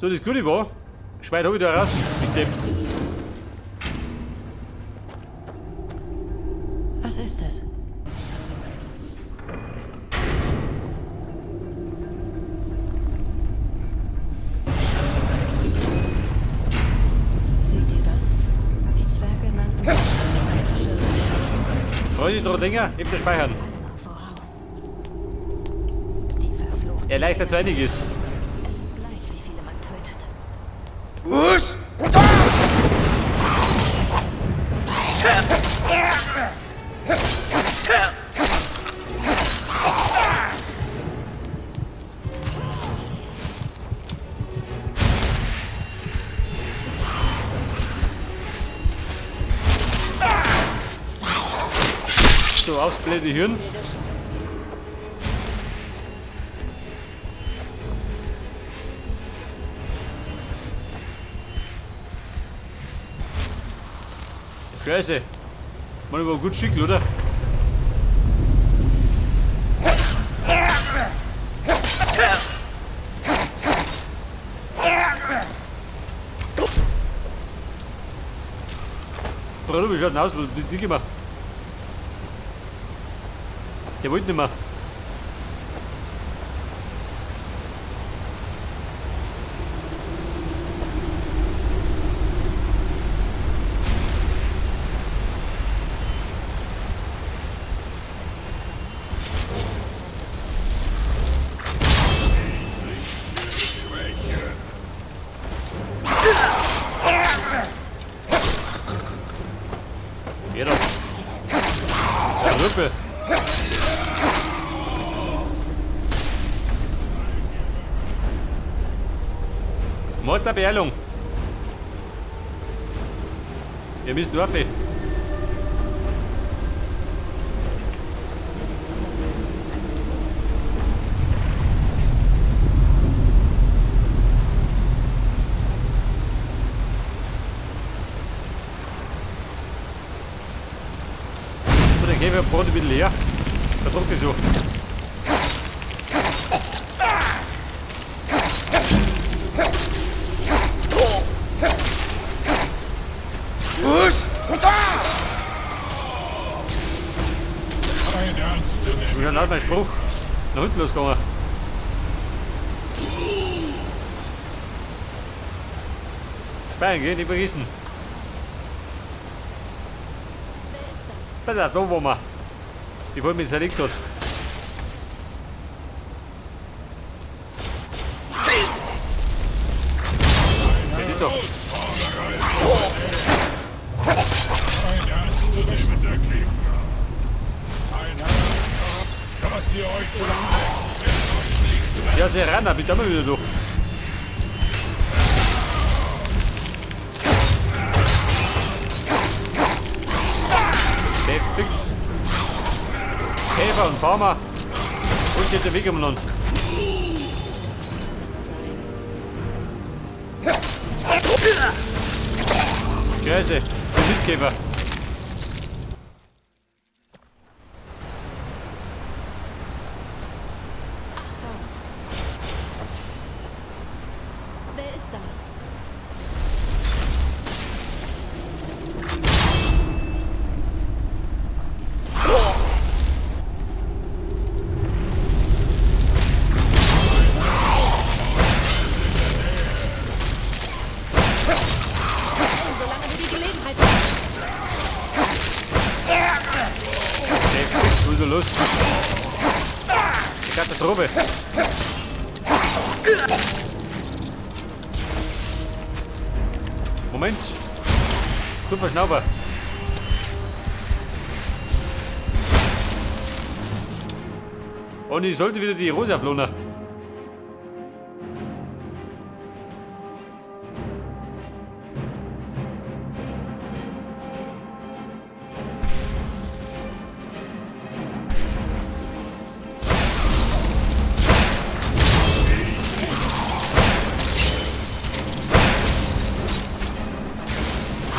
So, das Gute war, Schwein habe ich da raus. Ich depp. Was ist es? Seht ihr das? Die Zwerge nannten sich gigantische Freunde, dran denken, eben der Speichern. voraus. Die verfluchten Erleichtert so einiges. Es ist gleich, wie viele man tötet. Was? So, aufs blöde Hirn. Scheiße. Man war gut schick, oder? Bruder, wie schaut denn aus? Was bist du nicht gemacht? Der wollte nicht mehr. Geh doch. Rüppel. Mord der Beerlung. Wir müssen nur auf. So, dann gehen wir Brot ein bisschen leer. Da druck ich so. Was? Wie hat mein Spruch? Nach hinten losgegangen. Speien gehen, nicht vergessen. Bei der da, wo wir. Die wollen mich zerlegt hat. Ja, die doch. Ja, Serana, bitte mal wieder durch. Fix. Käfer und Farmer. Und geht der Weg im Land. Scheiße, der Mistkäfer. Wer ist da? Solange wir die Gelegenheit haben. Der Fix, wo ist er los? Die Katastrophe. Moment. Super Schnauber. Und ich sollte wieder die Rose auflohnen.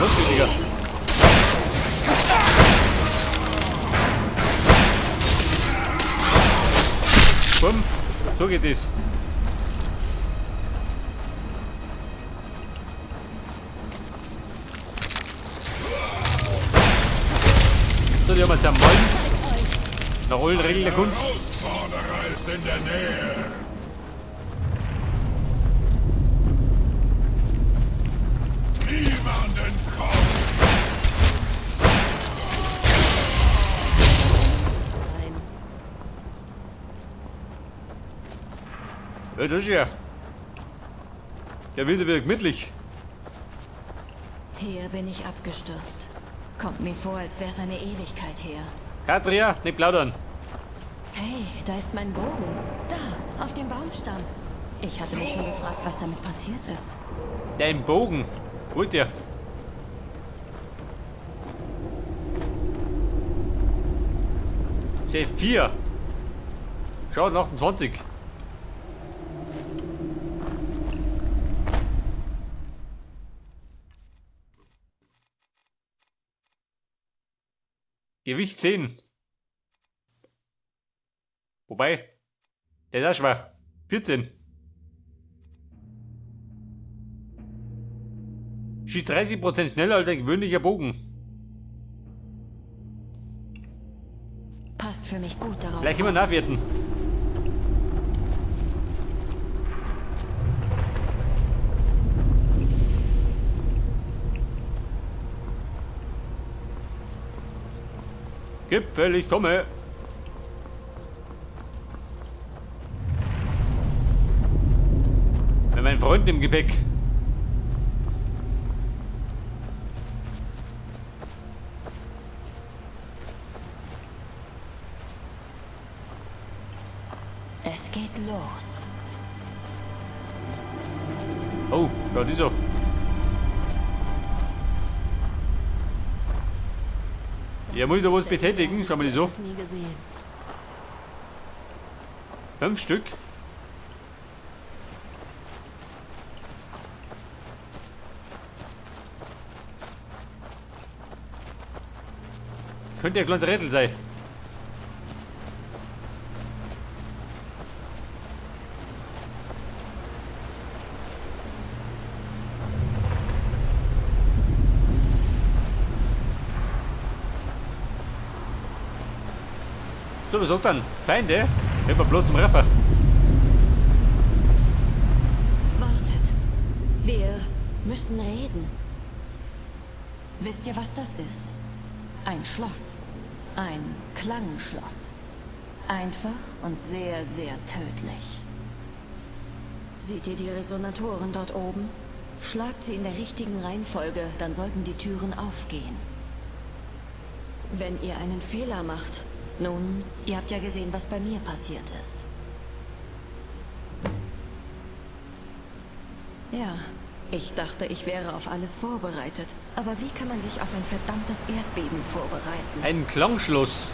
Lustig, Digga. Bumm. So geht es. wir haben uns am Wollen. Nach allen Regeln der Kunst. Herausforderer ist in der Nähe. Niemanden kommt. Ja, das ist ja. Der will wieder gemütlich. Hier bin ich abgestürzt. Kommt mir vor, als wäre es eine Ewigkeit her. Katria, nicht plaudern. Hey, da ist mein Bogen. Da, auf dem Baumstamm. Ich hatte mich schon gefragt, was damit passiert ist. Dein Bogen. Holt dir. C4. Schaut 28. Gewicht 10. Wobei, der ist auch schwer. 14. Schießt 30% schneller als ein gewöhnlicher Bogen. Passt für mich gut darauf. Gleich immer nachwerten. Gipfel, ich komme. Mit meinen Freunden im Gepäck. Es geht los. Oh, da ist er. Ja, muss ich da was betätigen? Schau mal die so. Nie gesehen. 5 Stück. Könnte ja kleines Rätsel sein. So, was sagt dann? Feinde? Hört man bloß zum Reffer. Wartet. Wir müssen reden. Wisst ihr, was das ist? Ein Schloss. Ein Klangschloss. Einfach und sehr, sehr tödlich. Seht ihr die Resonatoren dort oben? Schlagt sie in der richtigen Reihenfolge, dann sollten die Türen aufgehen. Wenn ihr einen Fehler macht, nun, ihr habt ja gesehen, was bei mir passiert ist. Ja, ich dachte, ich wäre auf alles vorbereitet. Aber wie kann man sich auf ein verdammtes Erdbeben vorbereiten? Ein Klangschloss.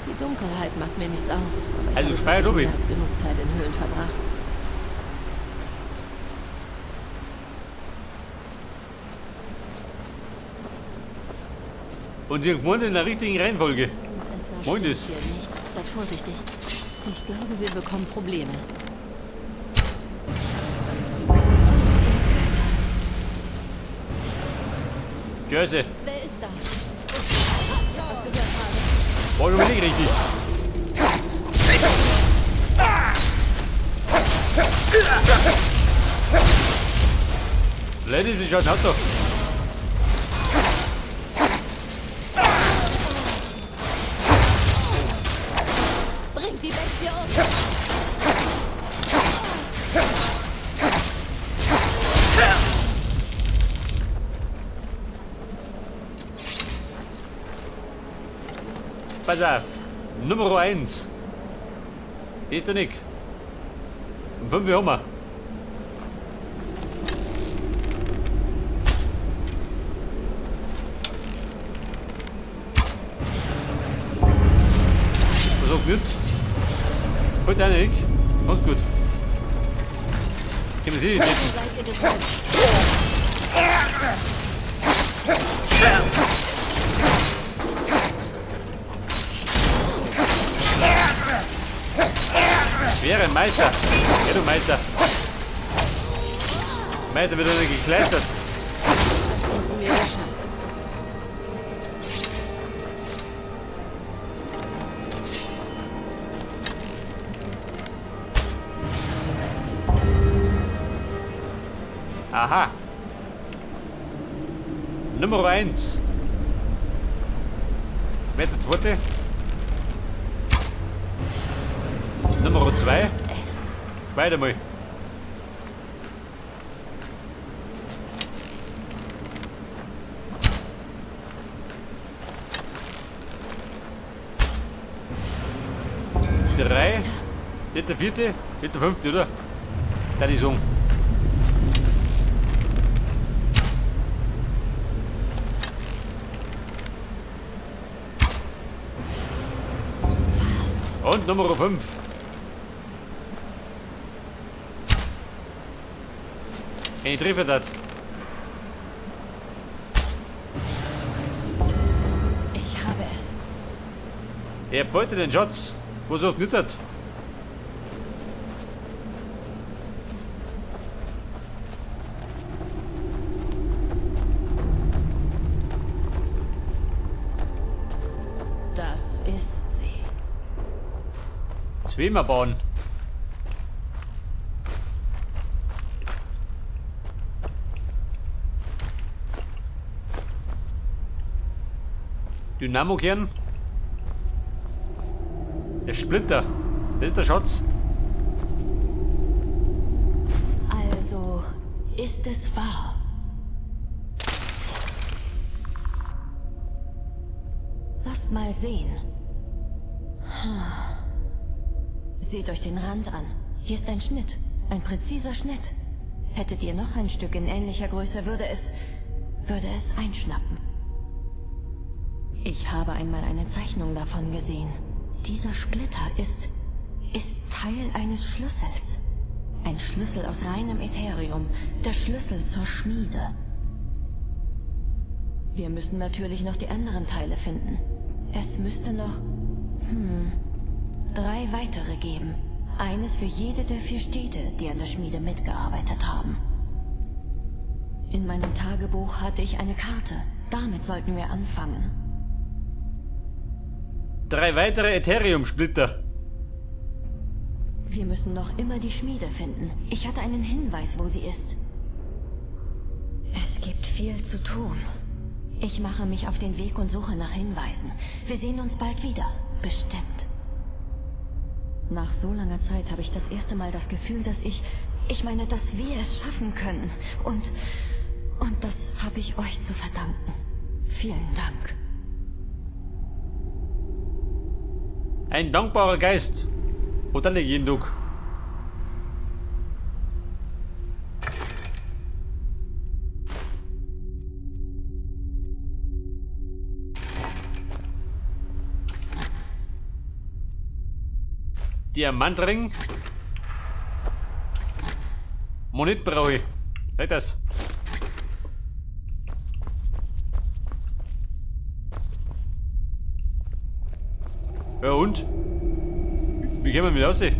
Die Dunkelheit macht mir nichts aus. Aber ich Also, habe Speyer, wirklich Ruby. mehr als genug Zeit in Höhlen verbracht. Und sie wohnt in der richtigen Reihenfolge. Etwas Moin, stimmt das. hier nicht. Seid vorsichtig. Ich glaube, wir bekommen Probleme. Jersey. Wer ist da? Ich hab was gehört habe. War schon nicht richtig. Ladies, wie schaut's aus doch? Bringt die Bestie um! Pass auf. Nummer 1. Geht doch nicht. Und 5 haben wir. Was sagt nichts? Heute einer ich. Ganz gut. Können wir sehen, Seid ihr getrennt? Schwere Meister. Ja, du Meister. Meister wird wieder gekleistert. Das hätten wir geschafft. Aha. Nummer 1. Wer der zweite? Nummer 2. Es. Weiter mal. Drei. Nicht der vierte, nicht der fünfte, oder? Das ist um. Fast. Und Nummer 5. Ich treffe das. Ich habe es. Er beute den Schatz. Was auch nicht hat. Das ist sie. Zweimal bauen. Dynamokern. Der Splitter. Das ist der Schatz. Also ist es wahr. Lasst mal sehen. Seht euch den Rand an. Hier ist ein Schnitt. Ein präziser Schnitt. Hättet ihr noch ein Stück in ähnlicher Größe, würde es einschnappen. Ich habe einmal eine Zeichnung davon gesehen. Dieser Splitter ist Teil eines Schlüssels. Ein Schlüssel aus reinem Ätherium. Der Schlüssel zur Schmiede. Wir müssen natürlich noch die anderen Teile finden. Es müsste noch 3 weitere geben. Eines für jede der 4 Städte, die an der Schmiede mitgearbeitet haben. In meinem Tagebuch hatte ich eine Karte. Damit sollten wir anfangen. 3 weitere Ethereum-Splitter. Wir müssen noch immer die Schmiede finden. Ich hatte einen Hinweis, wo sie ist. Es gibt viel zu tun. Ich mache mich auf den Weg und suche nach Hinweisen. Wir sehen uns bald wieder. Bestimmt. Nach so langer Zeit habe ich das erste Mal das Gefühl, dass dass wir es schaffen können. Und das habe ich euch zu verdanken. Vielen Dank. Ein dankbarer Geist. Oder nicht jeden Tag. Diamantring. Monit brauche ich. Seht das? Ja und? Wie gehen wir wieder aussehen?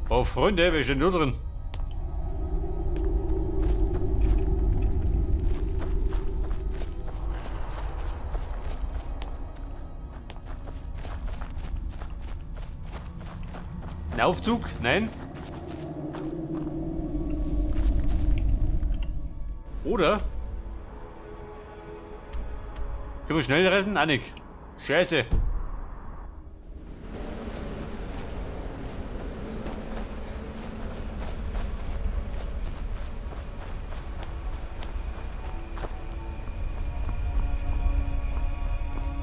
Oh Freunde, wir sind nur drin. Ein Aufzug? Nein. Oder? Können wir schnell reisen? Annik. Scheiße.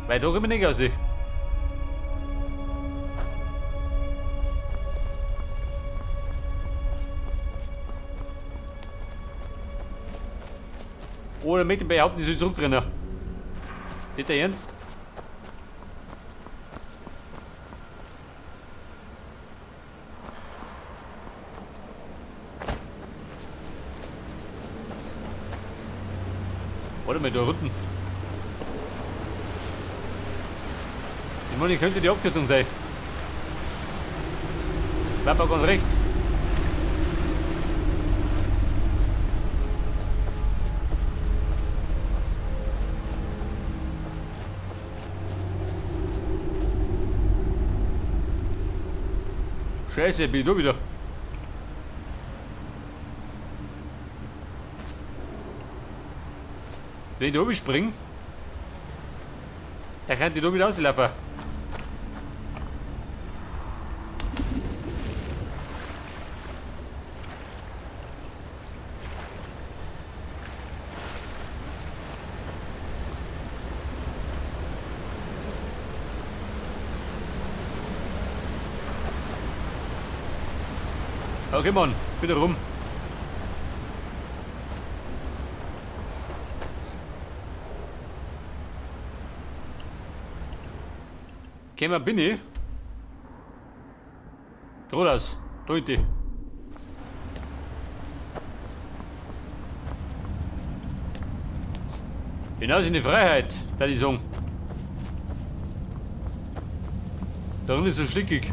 Weil da können wir nicht aussehen. Oder mit dem behaupten, die soll zurückrennen. Nicht der Ernst? Warte mal, da unten. Ich meine, könnte die Abkürzung sein. Papa ganz recht. Scheiße, bin ich da wieder. Wenn ich da oben springe, er kann die da wieder rauslaufen. Okay, Mann, bitte rum. Kämer bin ich. Geradeaus, da hinten. Hinaus in die Freiheit, würde ich sagen. Darin ist es schlickig.